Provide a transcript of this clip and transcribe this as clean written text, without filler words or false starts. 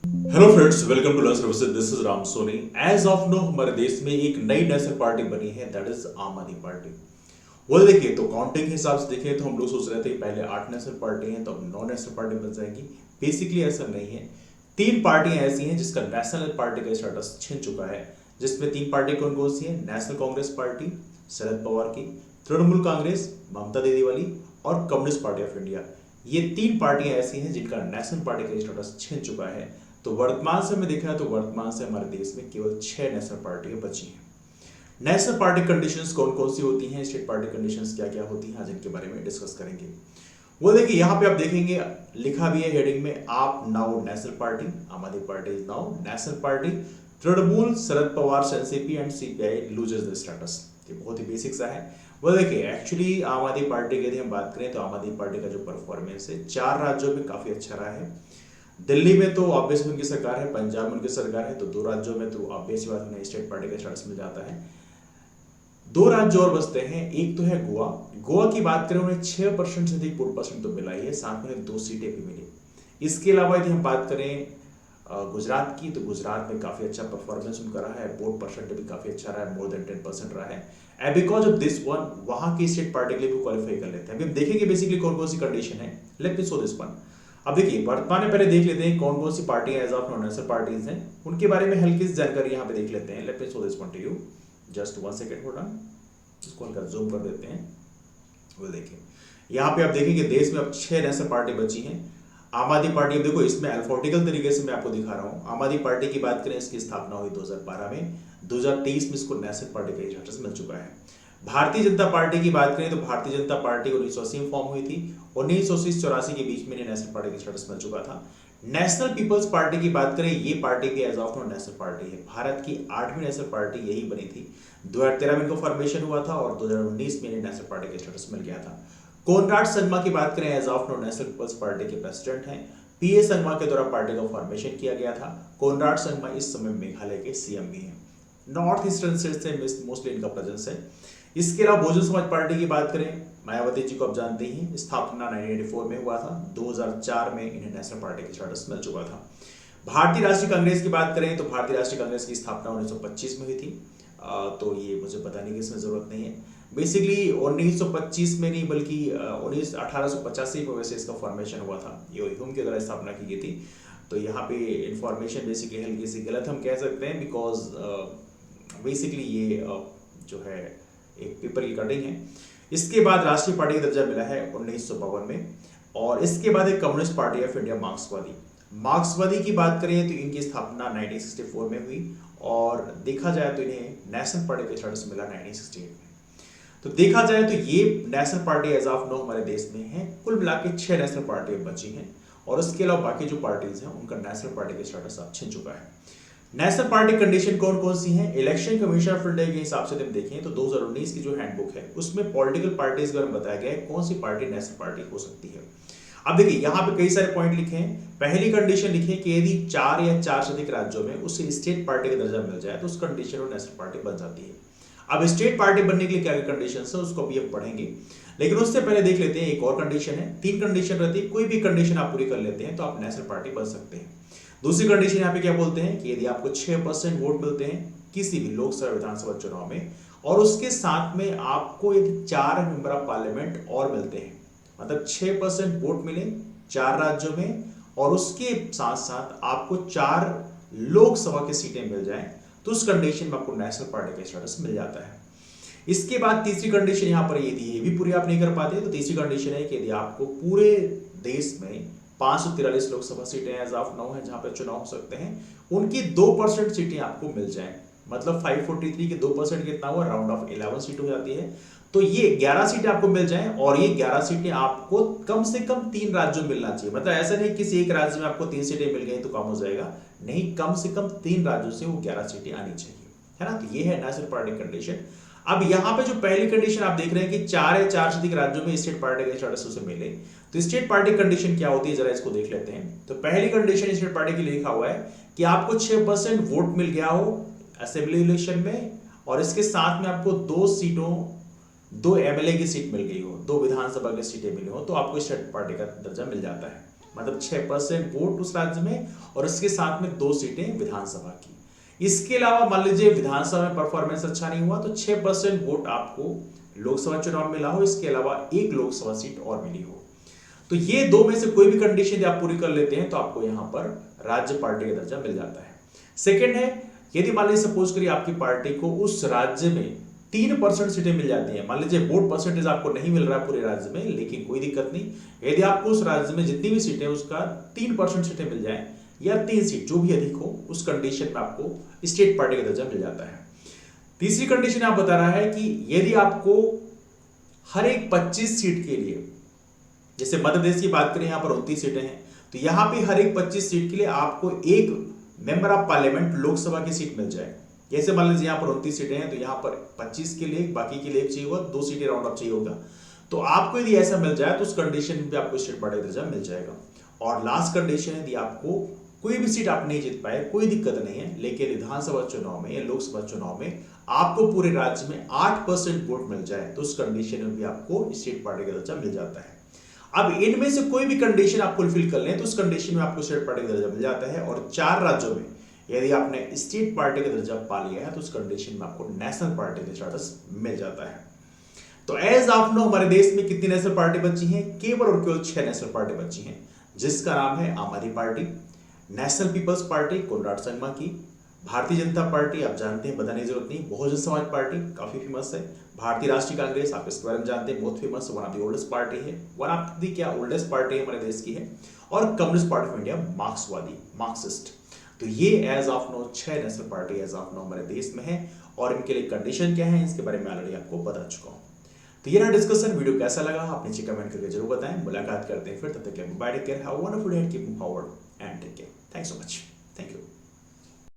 Hello friends, welcome to learn services. This is Ram Soni. As of now हमारे देश में एक नई नेशनल पार्टी बनी है, दैट इज आम आदमी पार्टी। वो देखिए तो काउंटिंग के हिसाब से देखें तो हम लोग सोच रहे थे पहले 8 नेशनल पार्टी हैं तो अब 9 नेशनल पार्टी बन जाएगी। बेसिकली ऐसा नहीं है। 3 पार्टियां ऐसी हैं जिसका नेशनल पार्टी का स्टेटस छिन चुका है, जिसमें 3 पार्टी कौन कौन सी है? नेशनल कांग्रेस पार्टी शरद पवार की, तृणमूल कांग्रेस ममता दीदी वाली, और कम्युनिस्ट पार्टी ऑफ इंडिया। ये 3 पार्टियां ऐसी हैं जिनका नेशनल पार्टी का स्टेटस छिन चुका है। तो वर्तमान समय देखा है तो वर्तमान से हमारे देश में केवल 6 नेशनल पार्टियां बची हैं। नेशनल पार्टी कंडीशंस कौन कौन सी होती हैं, स्टेट पार्टी कंडीशंस क्या क्या होती हैं, आज इनके बारे में डिस्कस करेंगे। वो देखिए यहाँ पे आप देखेंगे लिखा भी है हेडिंग में, आप नाउ नेशनल पार्टी, आम Aadmi party is now national party, Trinamool Sharad Pawar NCP and CPI loses the status. ये बहुत ही बेसिक सा है। वो देखिए एक्चुअली आम आदमी पार्टी की यदि हम बात करें तो आम आदमी पार्टी का जो परफॉर्मेंस है 4 राज्यों में काफी अच्छा रहा है। दिल्ली में तो ऑब्वियस उनकी सरकार है, पंजाब में उनकी सरकार है, तो 2 राज्यों में तो ऑब्वियस बात उन्हें स्टेट पार्टी का स्टेटस मिल जाता है। 2 राज्य और बचते हैं, एक तो है गोवा। गोवा की बात करें उन्हें 6% से अधिक वोट परसेंट तो मिला ही है, साथ में 2 सीटें भी मिली। इसके अलावा यदि हम बात करें गुजरात की, तो गुजरात में काफी अच्छा परफॉर्मेंस उनका रहा है, वोट परसेंट भी काफी अच्छा रहा है, मोर देन 10% रहा है। And because of this one वहां की स्टेट पार्टी के लिए भी क्वालिफाई कर लेते हैं। अभी हम देखेंगे बेसिकली कौन कौन सी कंडीशन है। Let me show this one. अब देखिए वर्तमान में पहले देख लेते हैं कौन कौन सी पार्टियां एज ऑफ नेशनल पार्टीज हैं, उनके बारे में हल्की सी जानकारी यहाँ पे देख लेते हैं। Let me show this one two you, just 1 second hold on. इसको हल्का जूम कर देते हैं। वो देखिए यहाँ पे आप देखेंगे देश में अब 6 नेशनल पार्टी बची हैं। आम आदमी पार्टी, अब देखो इसमें अल्फाबेटिकल तरीके से मैं आपको दिखा रहा हूँ। आम आदमी पार्टी की बात करें, इसकी स्थापना हुई 2012 में, 2023 में इसको नेशनल पार्टी का स्टेटस मिल चुका है। भारतीय जनता पार्टी की बात करें तो भारतीय जनता पार्टी 1980 में फॉर्म हुई थी, 1980-84 के बीच में नेशनल पार्टी का स्टेटस मिल चुका था। नेशनल पीपल्स पार्टी की बात करें, ये पार्टी भी as of now national party है। भारत की 8वीं नेशनल पार्टी यही बनी थी। 2013 में इनको फॉर्मेशन हुआ था और 2019 में नेशनल पार्टी का स्टेटस मिल गया था। कोनराड संगमा की बात करें, as of now national people's party के प्रेसिडेंट हैं। पीए संगमा के द्वारा पार्टी का फॉर्मेशन किया गया था। कोनराड संगमा इस समय मेघालय के सीएम भी हैं। नॉर्थ ईस्टर्न स्टेट से मोस्टली इनका प्रेजेंस है। इसके अलावा बहुजन समाज पार्टी की बात करें, मायावती जी को आप जानते ही, स्थापना 1984 में हुआ था, 2004 में इन्हें नेशनल पार्टी का स्टेटस मिल चुका था। भारतीय राष्ट्रीय कांग्रेस की बात करें तो भारतीय राष्ट्रीय कांग्रेस की स्थापना 1925 में हुई थी। तो ये मुझे बताने की इसमें जरूरत नहीं है। बेसिकली 1925 में नहीं बल्कि 1885 में वैसे इसका फॉर्मेशन हुआ था। ये ह्यूम के द्वारा स्थापना की गई थी। तो यहाँ पे इंफॉर्मेशन बेसिकली हल्की सी गलत हम कह सकते हैं, बिकॉज बेसिकली ये जो है एक पेपर की कटिंग है। इसके बाद राष्ट्रीय पार्टी का दर्जा मिला है 1952 में, और इसके बाद एक कम्युनिस्ट पार्टी ऑफ इंडिया मार्क्सवादी। मार्क्सवादी की बात करें तो इनकी स्थापना 1964 में हुई, और देखा जाए तो इन्हें नेशनल पार्टी का स्टेटस मिला 1968 में। तो देखा जाए तो ये national party as of now हमारे देश में है। कुल मिला के 6 नेशनल पार्टी बची हैं, और उसके अलावा बाकी जो पार्टीज हैं उनका नेशनल पार्टी का स्टेटस अब छिन चुका है। नेशनल पार्टी कंडीशन कौन कौन सी हैं? इलेक्शन कमीशन ऑफ इंडिया के हिसाब से हम देखें तो 2019 की जो हैंडबुक है उसमें पॉलिटिकल पार्टीज के बारे में बताया गया है कौन सी पार्टी नेशनल पार्टी हो सकती है। अब देखिए यहाँ पे कई सारे पॉइंट लिखे हैं। पहली कंडीशन लिखे कि यदि 4 या 4 से अधिक राज्यों में उसे स्टेट पार्टी का दर्जा मिल जाए तो उस कंडीशन में नेशनल पार्टी बन जाती है। अब स्टेट पार्टी बनने के लिए क्या कंडीशन है उसको भी हम पढ़ेंगे, लेकिन उससे पहले देख लेते हैं एक और कंडीशन है। 3 कंडीशन रहती है, कोई भी कंडीशन आप पूरी कर लेते हैं तो आप नेशनल पार्टी बन सकते हैं। दूसरी कंडीशन यहाँ पे क्या बोलते हैं कि यदि आपको 6% वोट मिलते हैं किसी भी लोकसभा विधानसभा चुनाव में, और उसके साथ में आपको यदि 4 मेंबर ऑफ पार्लियामेंट और मिलते हैं, मतलब 6% वोट मिले 4 राज्यों में, और उसके साथ साथ आपको 4 लोकसभा की सीटें मिल जाएं, तो उस कंडीशन में आपको नेशनल पार्टी का स्टेटस मिल जाता है। इसके बाद तीसरी कंडीशन यहाँ पर ये भी पूरी आप नहीं कर पाते तो तीसरी कंडीशन है कि यदि आपको पूरे देश में 543 लोकसभा सीटें एज ऑफ नाउ है जहां पर चुनाव हो सकते हैं, उनकी 2% सीटें आपको मिल जाएं, मतलब 543 के 2% कितना हुआ, राउंड ऑफ 11 सीट हो जाती है। तो ये 11 सीटें आपको मिल जाएं, और ये 11 सीटें आपको कम से कम 3 राज्यों में मिलना चाहिए। मतलब ऐसा नहीं किसी एक राज्य में आपको 3 सीटें मिल गई तो कम हो जाएगा, नहीं, कम से कम 3 राज्यों से वो 11 सीटें आनी चाहिए, है ना। तो ये है नेशनल पार्टी कंडीशन। अब यहाँ पे जो पहली कंडीशन आप देख रहे हैं कि 4 या 4 से अधिक राज्यों में स्टेट पार्टी का स्टेटस उसे मिले, तो स्टेट पार्टी कंडीशन क्या होती है जरा इसको देख लेते हैं। तो पहली कंडीशन स्टेट पार्टी के लिए लिखा हुआ है कि आपको 6% वोट मिल गया हो असेंबली इलेक्शन में, और इसके साथ में आपको 2 एमएलए की सीट मिल गई हो, 2 विधानसभा की सीटें मिली हो, तो आपको स्टेट पार्टी का दर्जा मिल जाता है। मतलब 6% वोट उस राज्य में, और इसके साथ में 2 सीटें विधानसभा की। इसके अलावा मान लीजिए विधानसभा में परफॉर्मेंस अच्छा नहीं हुआ तो 6% वोट आपको लोकसभा चुनाव में मिला हो, इसके अलावा एक लोकसभा सीट और मिली हो। तो ये 2 में से कोई भी कंडीशन आप पूरी कर लेते हैं तो आपको यहां पर राज्य पार्टी का दर्जा मिल जाता है। सेकेंड है, यदि मान लीजिए सपोज करिए आपकी पार्टी को उस राज्य में 3% सीटें मिल जाती हैं, मान लीजिए वोट परसेंटेज आपको नहीं मिल रहा पूरे राज्य में, लेकिन कोई दिक्कत नहीं, यदि आपको उस राज्य में जितनी भी सीटें उसका 3% सीटें मिल जाए या 3 सीट जो भी अधिक हो, उस कंडीशन में आपको स्टेट पार्टी का दर्जा मिल जाता है। तीसरी कंडीशन आप बता रहा है कि यदि आपको हर एक 25 सीट के लिए, जैसे मध्य प्रदेश की बात करें यहां पर 29 सीटें हैं, तो यहां पे हर एक 25 सीट के लिए आपको एक मेंबर ऑफ पार्लियामेंट लोकसभा की सीट मिल जाए। जैसे मान लीजिए यहां पर 29 सीटें हैं तो यहां पर 25 के लिए, बाकी के लिए एक चाहिए होगा, 2 सीटें राउंड अप चाहिए होगा। तो आपको यदि ऐसा मिल जाए तो उस कंडीशन में भी आपको स्टेट पार्टी का दर्जा मिल जाएगा। और लास्ट कंडीशन है, यदि आपको कोई भी सीट आप नहीं जीत पाए, कोई दिक्कत नहीं है, लेकिन विधानसभा चुनाव में या लोकसभा चुनाव में आपको पूरे राज्य में 8% वोट मिल जाए तो उस कंडीशन में भी आपको स्टेट पार्टी का दर्जा मिल जाता है। अब इनमें से कोई भी कंडीशन आप फुलफिल कर लें तो उस कंडीशन में आपको स्टेट पार्टी का दर्जा मिल जाता है। और 4 राज्यों में यदि आपने स्टेट पार्टी का दर्जा पा लिया है तो उस कंडीशन में आपको नेशनल पार्टी का स्टेटस मिल जाता है। तो एज ऑफ नो हमारे देश में कितनी नेशनल पार्टी बची हैं? केवल और केवल 6 नेशनल पार्टी बची हैं, जिसका नाम है Aam Aadmi party, national people's party Conrad Sangma की, भारतीय जनता पार्टी आप जानते हैं, बताने की जरूरत नहीं, बहुजन समाज पार्टी काफी फेमस है, भारतीय राष्ट्रीय कांग्रेस आप इसके बारे में जानते हैं, बहुत famous, one of the oldest party है, वन ऑफ द क्या ओल्डेस्ट पार्टी हमारे देश की है, और कम्युनिस्ट पार्टी ऑफ इंडिया मार्क्सवादी मार्क्सिस्ट। तो ये as of now 6 national party as of now हमारे देश में है, और इनके लिए कंडीशन क्या है इसके बारे में ऑलरेडी आपको बता चुका हूं। तो ये रहा डिस्कशन। वीडियो कैसा लगा आप नीचे कमेंट करके जरूर बताएं। मुलाकात करते हैं फिर, तब तक के लिए bye, take care, have a wonderful day, keep moving forward and take care. Thanks so much.